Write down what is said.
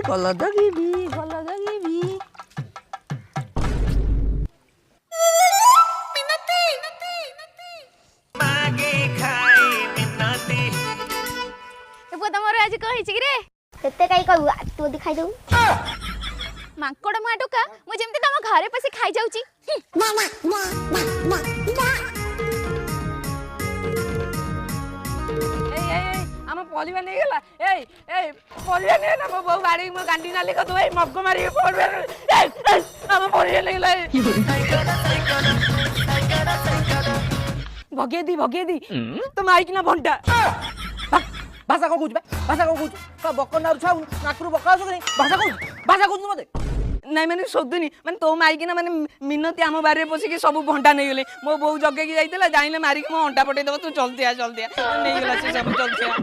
गला जगिबी गला जगिबी तमर आज कह रे तेते काई कहू तू दिखाई दऊ मांकड़ मा टोका मु जेमती तम घरे पसी खाई जाउची हम परिवा नहीं गला परिवा नहीं ना मो बहु गाड़ी मो गांडी नाली को ए मग्ग मारी परिवा हम परिवा नहीं गला भगे दी तो माइक ना भंटा भाषा को कुछ भाषा को कुछ का बकनार छाउ नाकरू बका जो भाषा कुछ मते नहीं मैंने सोधुनी माने तो माइक ना माने मिनती आम बारे पसी के सब भंटा नहीं गले मो बहु जगे की जाइतला जाइले मारी के मो अंटा पटे देबो तू चलती आ नहीं गला से सब चलती आ